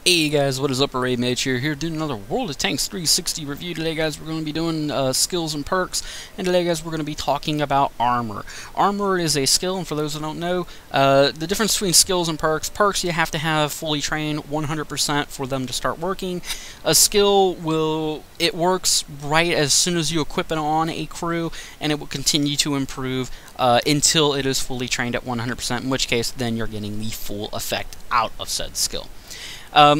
Hey guys, what is up? Array Mage here doing another World of Tanks 360 review. Today guys, we're going to be doing skills and perks, and today guys, we're going to be talking about armor. Armor is a skill, and for those who don't know, the difference between skills and perks, you have to have fully trained 100% for them to start working. A skill it works right as soon as you equip it on a crew, and it will continue to improve until it is fully trained at 100%, in which case then you're getting the full effect out of said skill. The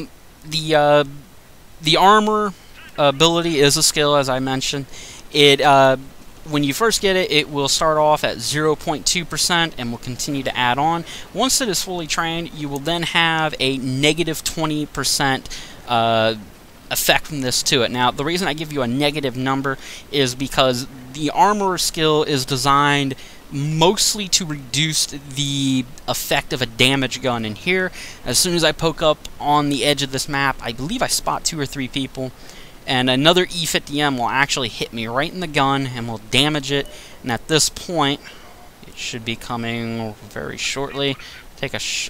armor ability is a skill, as I mentioned. When you first get it, it will start off at 0.2% and will continue to add on. Once it is fully trained, you will then have a negative 20% effect from this to it. Now, the reason I give you a negative number is because the armor skill is designed mostly to reduce the effect of a damage gun. And here, as soon as I poke up on the edge of this map, I believe I spot 2 or 3 people, and another E50M will actually hit me right in the gun and will damage it. And at this point, it should be coming very shortly.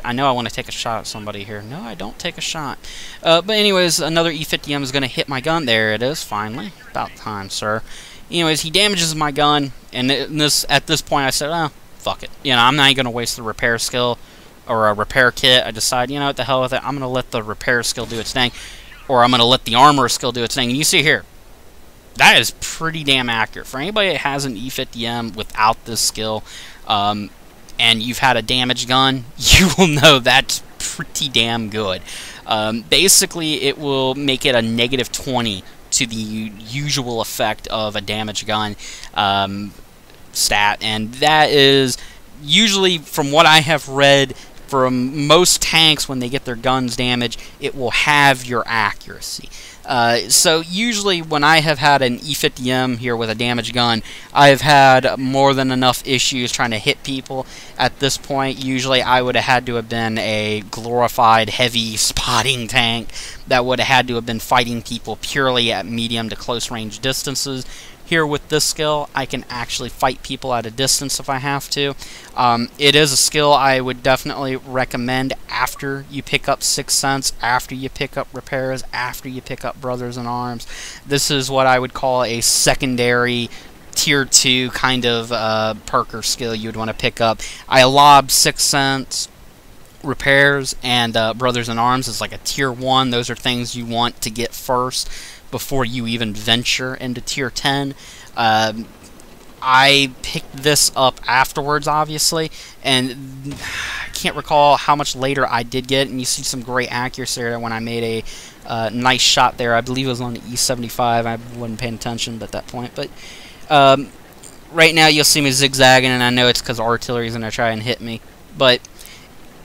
I know I want to take a shot at somebody here. No, I don't take a shot. But anyways, another E50M is going to hit my gun. There it is, finally. About time, sir. Anyways, he damages my gun, and at this point I said, oh, fuck it. You know, I'm not going to waste the repair skill or a repair kit. I decide, you know what, the hell with it. I'm going to let the repair skill do its thing, or I'm going to let the armor skill do its thing. And you see here, that is pretty damn accurate. For anybody that has an E50M without this skill, and you've had a damaged gun, you will know that's pretty damn good. Basically, it will make it a negative 20 to the usual effect of a damaged gun stat, and that is usually, from what I have read, from most tanks when they get their guns damaged, it will have your accuracy. So usually when I have had an E50M here with a damaged gun, I've had more than enough issues trying to hit people. At this point, usually I would have had to have been a glorified heavy spotting tank that would have had to have been fighting people purely at medium to close range distances. Here with this skill, I can actually fight people at a distance if I have to. It is a skill I would definitely recommend after you pick up Sixth Sense, after you pick up repairs, after you pick up Brothers in Arms. This is what I would call a secondary tier 2 kind of perker skill you would want to pick up. I lob Sixth Sense, repairs, and Brothers in Arms is like a tier 1. Those are things you want to get first before you even venture into tier 10. I picked this up afterwards, obviously, and I can't recall how much later I did get it, and you see some great accuracy there when I made a nice shot there. I believe it was on the E75. I wasn't paying attention at that point, but right now you'll see me zigzagging, and I know it's because artillery is going to try and hit me, but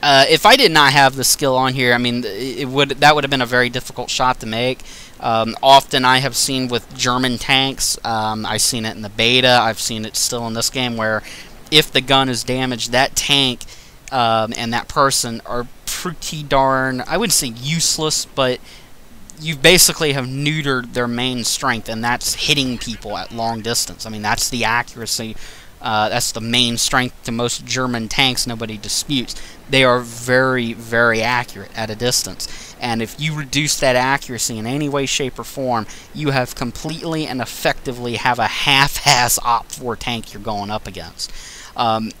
if I did not have the skill on here, I mean, that would have been a very difficult shot to make. Often I have seen with German tanks, I've seen it in the beta, I've seen it still in this game, where if the gun is damaged, that tank and that person are pretty darn, I wouldn't say useless, but you basically have neutered their main strength, and that's hitting people at long distance. I mean, that's the accuracy. That's the main strength to most German tanks, nobody disputes. They are very, very accurate at a distance. And if you reduce that accuracy in any way, shape, or form, you have completely and effectively have a half-ass OPFOR tank you're going up against.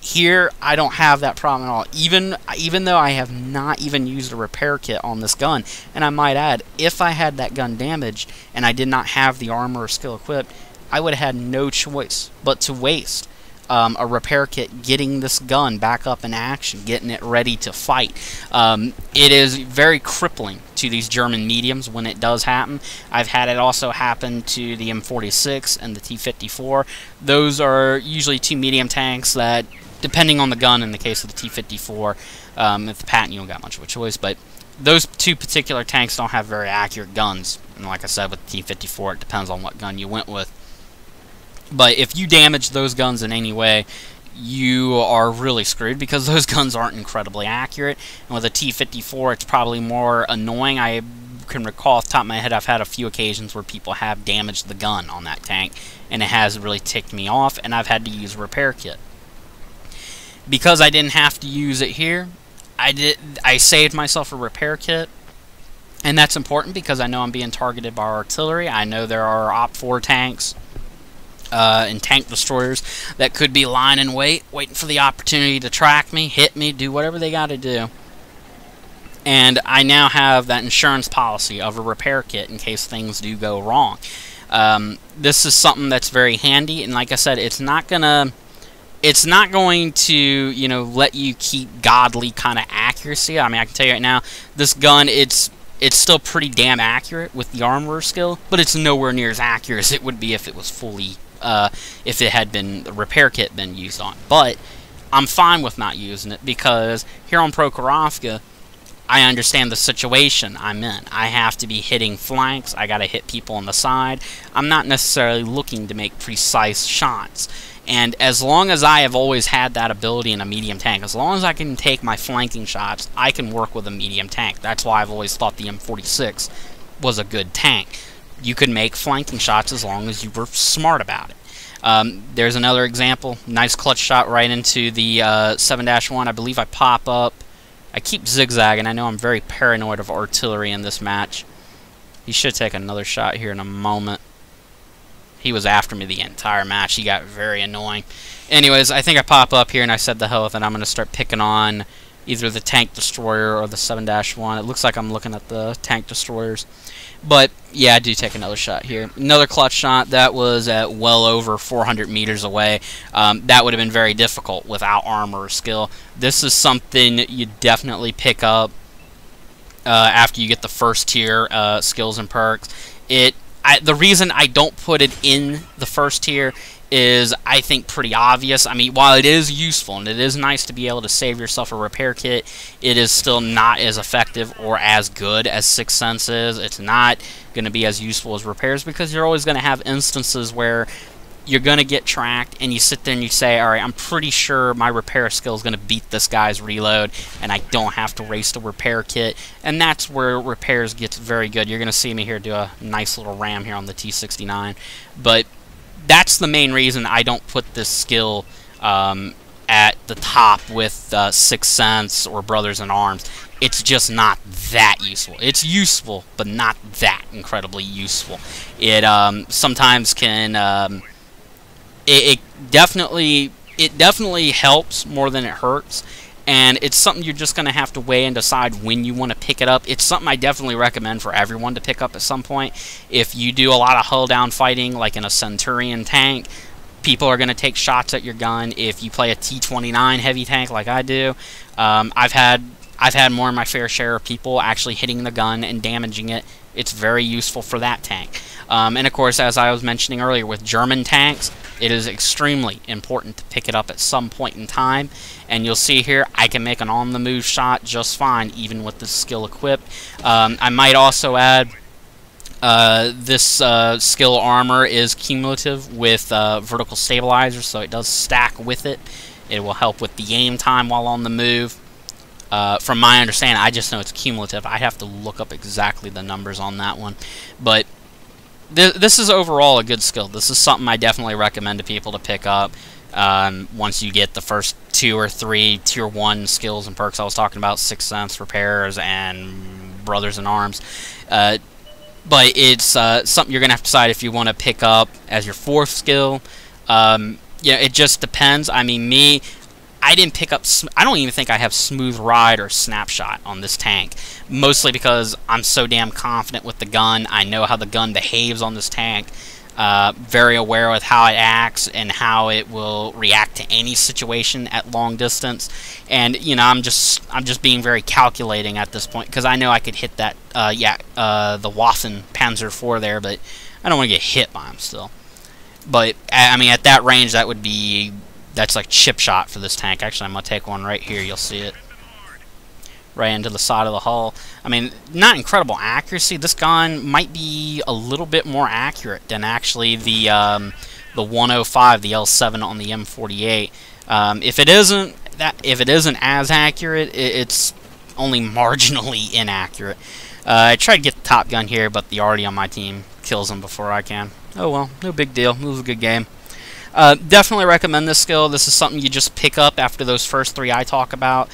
Here, I don't have that problem at all. Even though I have not even used a repair kit on this gun, and I might add, if I had that gun damaged and I did not have the armor or skill equipped, I would have had no choice but to waste a repair kit getting this gun back up in action, getting it ready to fight. It is very crippling to these German mediums when it does happen. I've had it also happen to the M46 and the T54. Those are usually 2 medium tanks that, depending on the gun, in the case of the T54, if the Patton, you don't got much of a choice, but those 2 particular tanks don't have very accurate guns. And like I said, with the T54, it depends on what gun you went with. But if you damage those guns in any way, you are really screwed, because those guns aren't incredibly accurate. And with a T54, it's probably more annoying. I can recall off the top of my head, I've had a few occasions where people have damaged the gun on that tank, and it has really ticked me off, and I've had to use a repair kit. Because I didn't have to use it here, I saved myself a repair kit, And that's important because I know I'm being targeted by artillery. I know there are OPFOR tanks and tank destroyers that could be lying in wait, waiting for the opportunity to track me, hit me, do whatever they got to do. And I now have that insurance policy of a repair kit in case things do go wrong. This is something that's very handy, and like I said, it's not going to, you know, let you keep godly kind of accuracy. I mean, I can tell you right now, this gun, it's still pretty damn accurate with the armorer skill, but it's nowhere near as accurate as it would be if it was fully, if it had been the repair kit been used on. But I'm fine with not using it because here on Prokhorovka, I understand the situation I'm in. I have to be hitting flanks. I gotta hit people on the side. I'm not necessarily looking to make precise shots. And as long as I have always had that ability in a medium tank, as long as I can take my flanking shots, I can work with a medium tank. That's why I've always thought the M46 was a good tank. You could make flanking shots as long as you were smart about it. There's another example. Nice clutch shot right into the 7-1. I believe I pop up. I keep zigzagging. I know I'm very paranoid of artillery in this match. He should take another shot here in a moment. He was after me the entire match. He got very annoying. Anyways, I think I pop up here and I said the hell with it. I'm going to start picking on either the tank destroyer or the 7-1. It looks like I'm looking at the tank destroyers. But, yeah, I do take another shot here. Another clutch shot. That was at well over 400 meters away. That would have been very difficult without armor or skill. This is something you definitely pick up after you get the first tier skills and perks. The reason I don't put it in the first tier is, I think, pretty obvious. I mean, while it is useful and it is nice to be able to save yourself a repair kit, it is still not as effective or as good as Sixth Sense is. It's not going to be as useful as repairs because you're always going to have instances where you're going to get tracked and you sit there and you say, alright, I'm pretty sure my repair skill is going to beat this guy's reload and I don't have to waste a repair kit. And that's where repairs gets very good. You're going to see me here do a nice little ram here on the T69. But that's the main reason I don't put this skill at the top with Sixth Sense or Brothers in Arms. It's just not that useful. It's useful, but not that incredibly useful. It sometimes can... It definitely helps more than it hurts, and it's something you're just going to have to weigh and decide when you want to pick it up. It's something I definitely recommend for everyone to pick up at some point. If you do a lot of hull down fighting, like in a Centurion tank, people are going to take shots at your gun. If you play a T-29 heavy tank like I do, I've had more than my fair share of people actually hitting the gun and damaging it. It's very useful for that tank. And of course, as I was mentioning earlier, with German tanks, it is extremely important to pick it up at some point in time. And you'll see here, I can make an on-the-move shot just fine, even with this skill equipped. I might also add, this skill armor is cumulative with vertical stabilizer, so it does stack with it. It will help with the aim time while on the move. From my understanding, I just know it's cumulative. I have to look up exactly the numbers on that one. But this is overall a good skill. This is something I definitely recommend to people to pick up once you get the first 2 or 3 Tier 1 skills and perks I was talking about, Sixth Sense, Repairs, and Brothers in Arms. But it's something you're going to have to decide if you want to pick up as your 4th skill. Yeah, it just depends. I mean, I didn't pick up... I don't even think I have Smooth Ride or Snapshot on this tank. Mostly because I'm so damn confident with the gun. I know how the gun behaves on this tank. Very aware with how it acts and how it will react to any situation at long distance. And, you know, I'm just being very calculating at this point. Because I know I could hit that, the Waffen Panzer IV there. But I don't want to get hit by him still. But, I mean, at that range, that would be... That's like chip shot for this tank. Actually, I'm going to take one right here. You'll see it. Right into the side of the hull. I mean, not incredible accuracy. This gun might be a little bit more accurate than actually the 105, the L7 on the M48. If it isn't as accurate, it's only marginally inaccurate. I tried to get the Top Gun here, but the Arty on my team kills him before I can. Oh well, no big deal. It was a good game. Definitely recommend this skill. This is something you just pick up after those first 3 I talk about.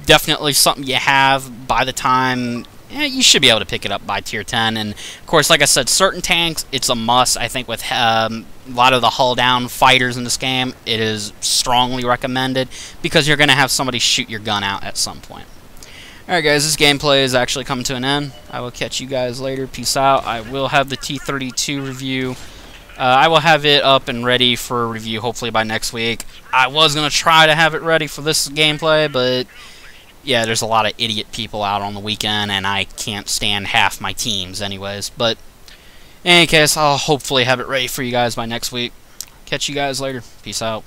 Definitely something you have by the time you should be able to pick it up by tier 10. And of course, like I said, certain tanks, it's a must. I think with a lot of the hull down fighters in this game, it is strongly recommended because you're going to have somebody shoot your gun out at some point. Alright guys, this gameplay is actually coming to an end. I will catch you guys later. Peace out. I will have the T-32 review. I will have it up and ready for review hopefully by next week. I was going to try to have it ready for this gameplay, but yeah, there's a lot of idiot people out on the weekend, and I can't stand half my teams anyways. But in any case, I'll hopefully have it ready for you guys by next week. Catch you guys later. Peace out.